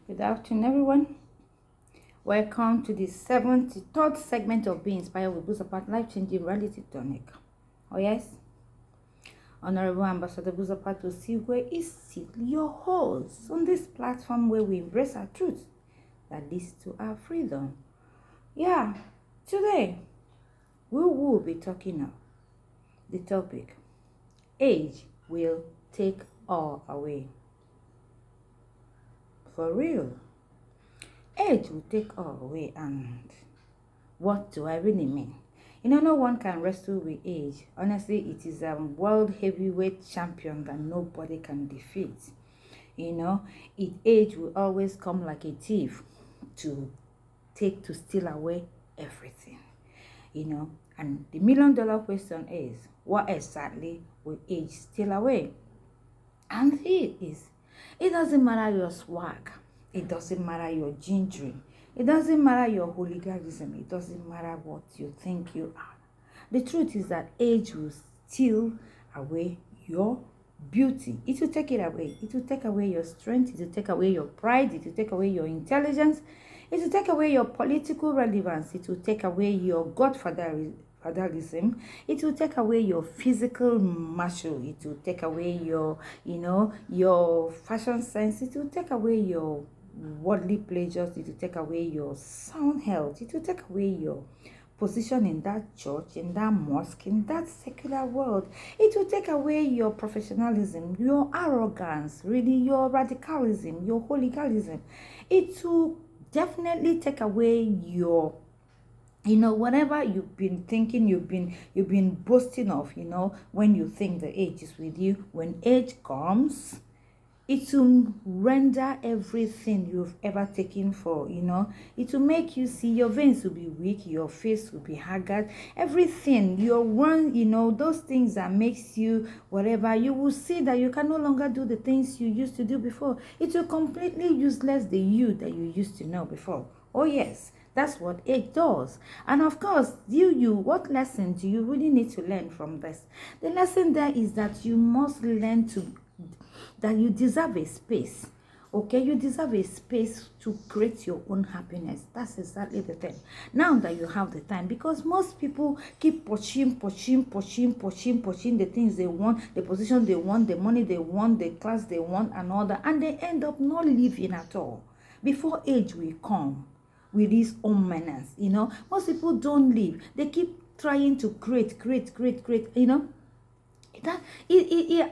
Good afternoon, everyone. Welcome to the 73rd segment of Being Inspired with Buzopat Life-Changing Reality Tonic. Oh, yes? Honorable Ambassador Buzopat.Topic is still your host on this platform where we embrace our truth that leads to our freedom. Yeah, today we will be talking about the topic age will take all away. For real. Age will take all away, and what do I really mean? No one can wrestle with age. Honestly, it is a world heavyweight champion that nobody can defeat. Age will always come like a thief to steal away everything. And the $1,000,000 question is, what exactly will age steal away? And it doesn't matter your swag. It doesn't matter your gingering. It doesn't matter your hooliganism. It doesn't matter what you think you are. The truth is that age will steal away your beauty. It will take it away. It will take away your strength. It will take away your pride. It will take away your intelligence. It will take away your political relevance. It will take away your godfatherism. It will take away your physical muscle. It will take away your fashion sense. It will take away your worldly pleasures. It will take away your sound health. It will take away your position in that church, in that mosque, in that secular world. It will take away your professionalism, your arrogance, really your radicalism, your hooliganism. It will definitely take away your whatever you've been thinking, you've been boasting of, when you think the age is with you. When age comes, it will render everything you've ever taken for, it will make you see your veins will be weak, your face will be haggard, everything, your those things that makes you whatever, you will see that you can no longer do the things you used to do before. It will completely useless the you that you used to know before. Oh yes, that's what age does. And of course, what lesson do you really need to learn from this? The lesson there is that you must learn that you deserve a space. Okay, you deserve a space to create your own happiness. That's exactly the thing. Now that you have the time, because most people keep pushing the things they want, the position they want, the money they want, the class they want, and all that, and they end up not living at all. Before age will come with his own menace, most people don't live. They keep trying to create,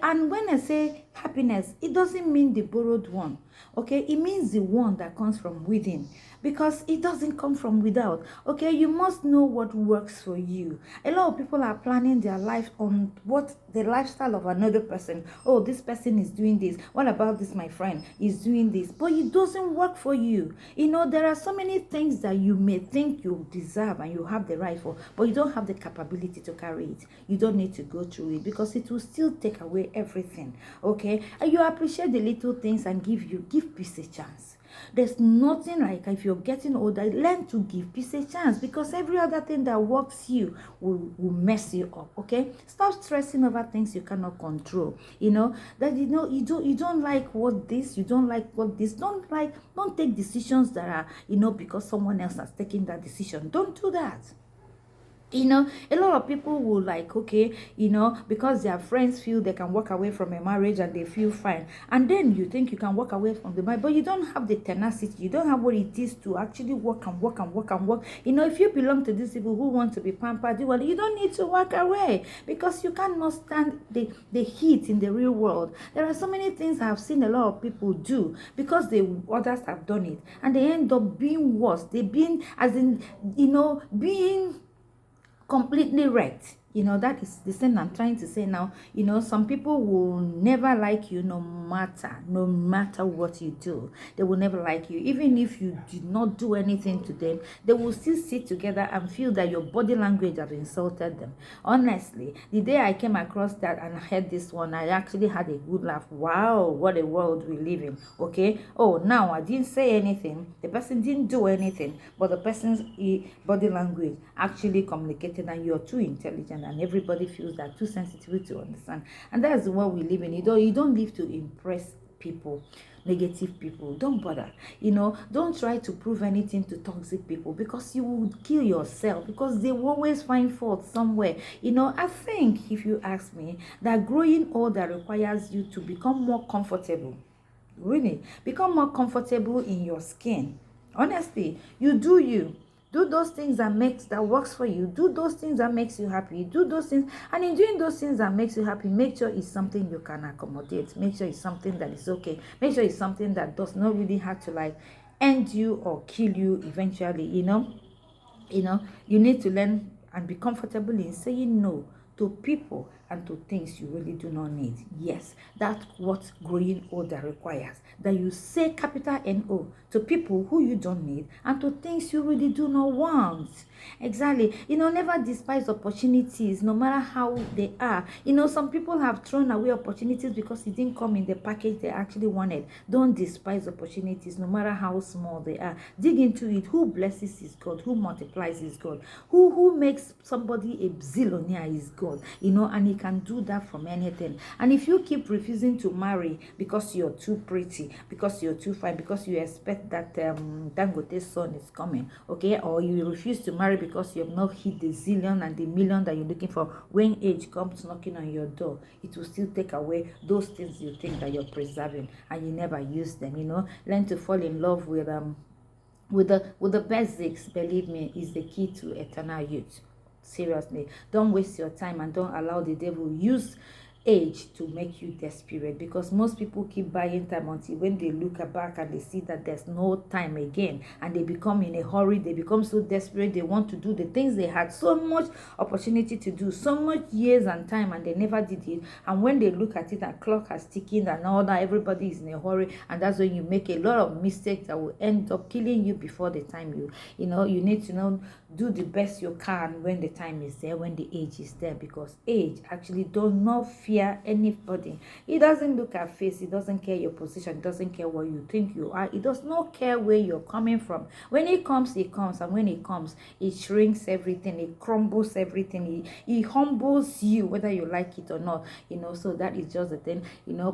and when I say happiness, it doesn't mean the borrowed one. Okay, it means the one that comes from within, because it doesn't come from without. Okay, you must know what works for you. A lot of people are planning their life on what the lifestyle of another person. Oh, this person is doing this. What about this? My friend is doing this, but it doesn't work for you. There are so many things that you may think you deserve and you have the right for, but you don't have the capability to carry it. You don't need to go through it, because it will still take away everything. Okay, and you appreciate the little things and give peace a chance. There's nothing like, if you're getting older, learn to give peace a chance, because every other thing that works you will mess you up. Okay, stop stressing over things you cannot control. You don't like what this, you don't like what this, don't take decisions that are because someone else has taken that decision. Don't do that. A lot of people will because their friends feel they can walk away from a marriage and they feel fine, and then you think you can walk away from the marriage, but you don't have the tenacity, you don't have what it is to actually work. If you belong to these people who want to be pampered, you don't need to walk away, because you cannot stand the heat in the real world. There are so many things I have seen a lot of people do because others have done it, and they end up being worse. Being completely wrecked. That is the thing I'm trying to say now. Some people will never like you no matter what you do. They will never like you. Even if you did not do anything to them, they will still sit together and feel that your body language has insulted them. Honestly, the day I came across that and heard this one, I actually had a good laugh. Wow, what a world we live in. Okay. Oh, now I didn't say anything. The person didn't do anything, but the person's body language actually communicated, and you're too intelligent, and everybody feels that too sensitive to understand. And that's the world we live in. You don't live to impress people. negative people. Don't bother. Don't try to prove anything to toxic people, because you will kill yourself, because they will always find fault somewhere. I think, if you ask me, that growing older requires you to become more comfortable. Really, become more comfortable in your skin. Honestly, you do those things that works for you. Do those things that makes you happy. Do those things, and in doing those things that makes you happy, make sure it's something you can accommodate. Make sure it's something that is okay. Make sure it's something that does not really have to like end you or kill you eventually. You need to learn and be comfortable in saying no to people and to things you really do not need. Yes, that's what growing older requires. That you say capital N-O to people who you don't need and to things you really do not want. Exactly. Never despise opportunities, no matter how they are. Some people have thrown away opportunities because it didn't come in the package they actually wanted. Don't despise opportunities, no matter how small they are. Dig into it. Who blesses is God. Who multiplies is God. Who makes somebody a zillionaire is God. And he can do that from anything. And if you keep refusing to marry because you're too pretty, because you're too fine, because you expect that Dangote's son is coming, okay, or you refuse to marry because you have not hit the zillion and the million that you're looking for, when age comes knocking on your door, it will still take away those things you think that you're preserving and you never use them. Learn to fall in love with the basics. Believe me, is the key to eternal youth. Seriously, don't waste your time and don't allow the devil use age to make you desperate, because most people keep buying time until when they look back and they see that there's no time again, and they become in a hurry. They become so desperate. They want to do the things they had so much opportunity to do, so much years and time, and they never did it. And when they look at it, and clock has ticking and all that, everybody is in a hurry, and that's when you make a lot of mistakes that will end up killing you before the time you need to do the best you can when the time is there, when the age is there, because age actually does not fear anybody. It doesn't look at face. It doesn't care your position. It doesn't care what you think you are. It does not care where you're coming from. When it comes, and when it comes, it shrinks everything. It crumbles everything. It humbles you, whether you like it or not. So that is just the thing.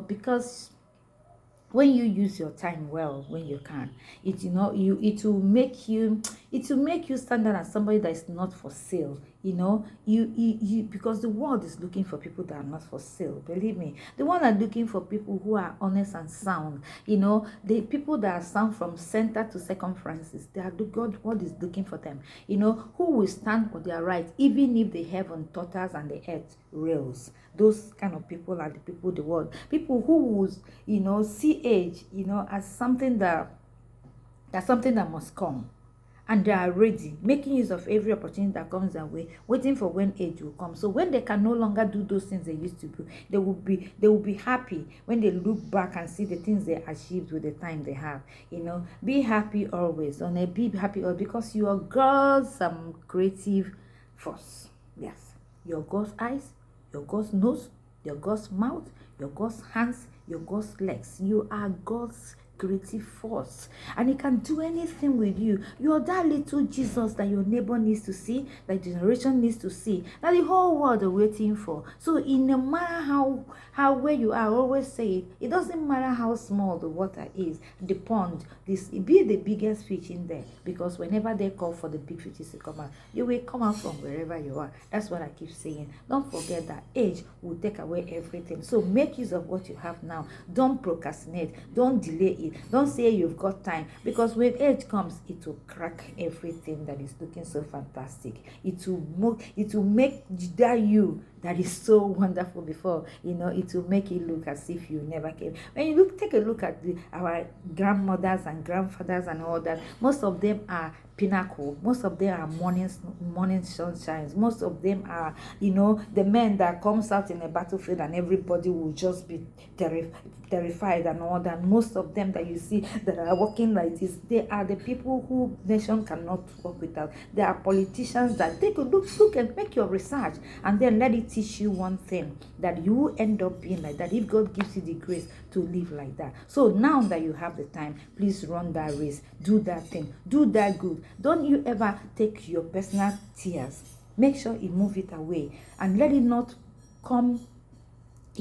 Because when you use your time well, when you can, it will make you stand out as somebody that is not for sale. Because the world is looking for people that are not for sale. Believe me, the world are looking for people who are honest and sound. The people that are sound from center to circumferences, they are the God. World is looking for them. Who will stand for their right, even if the heaven totters and the earth rails. Those kind of people are the people, the world. People who will, see age, as something that must come. And they are ready, making use of every opportunity that comes their way, waiting for when age will come. So when they can no longer do those things they used to do, they will be happy when they look back and see the things they achieved with the time they have. Be happy always. Be happy always, because you are God's creative force. Yes, your God's eyes, your God's nose, your God's mouth, your God's hands, your God's legs. You are God's creative force, and he can do anything with you. You're that little Jesus that your neighbor needs to see, that generation needs to see, that the whole world are waiting for. So in no matter how where you are, I always say it doesn't matter how small the water is, the pond, be the biggest fish in there, because whenever they call for the big fishes to come out, you will come out from wherever you are. That's what I keep saying. Don't forget that age will take away everything. So make use of what you have now. Don't procrastinate. Don't delay it. Don't say you've got time, because when age comes, it will crack everything that is looking so fantastic. It will make that you that is so wonderful before, it will make it look as if you never came. When you take a look at our grandmothers and grandfathers and all that, most of them are pinnacle. Most of them are morning sunshines. Most of them are, the men that comes out in a battlefield and everybody will just be terrified and all that. Most of them that you see that are walking like this, they are the people who nation cannot work without. They are politicians that take a look and make your research, and then let it teach you one thing, that you will end up being like that if God gives you the grace to live like that. So now that you have the time, please run that race. Do that thing. Do that good. Don't you ever take your personal tears. Make sure you move it away and let it not come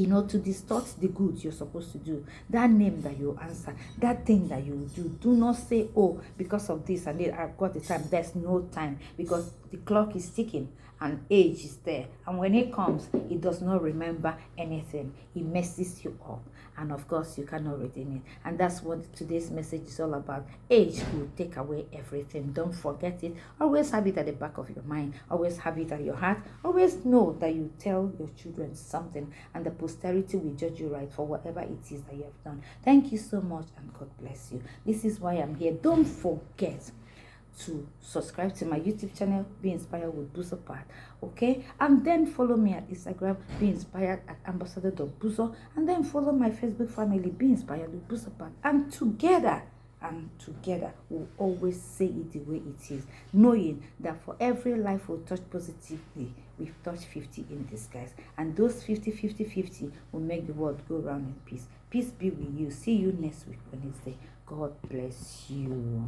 to distort the good you're supposed to do, that name that you answer, that thing that you do not say, oh, because of this and I've got the time. There's no time, because the clock is ticking and age is there, and when it comes, it does not remember anything. It messes you up, and of course you cannot redeem it. And that's what today's message is all about. Age will take away everything. Don't forget it. Always have it at the back of your mind. Always have it at your heart. Always know that you tell your children something, and the posterity will judge you right for whatever it is that you have done. Thank you so much, and God bless you. This is why I'm here. Don't forget to subscribe to my YouTube channel, Be Inspired with Buzopat, okay? And then follow me at Instagram, Be Inspired at ambassador.buzo, and then follow my Facebook family, Be Inspired with Buzopat. And together we'll always say it the way it is, knowing that for every life we'll touch positively, we've touched 50 in disguise, and those 50 will make the world go round in peace. Peace be with you. See you next week Wednesday. God bless you.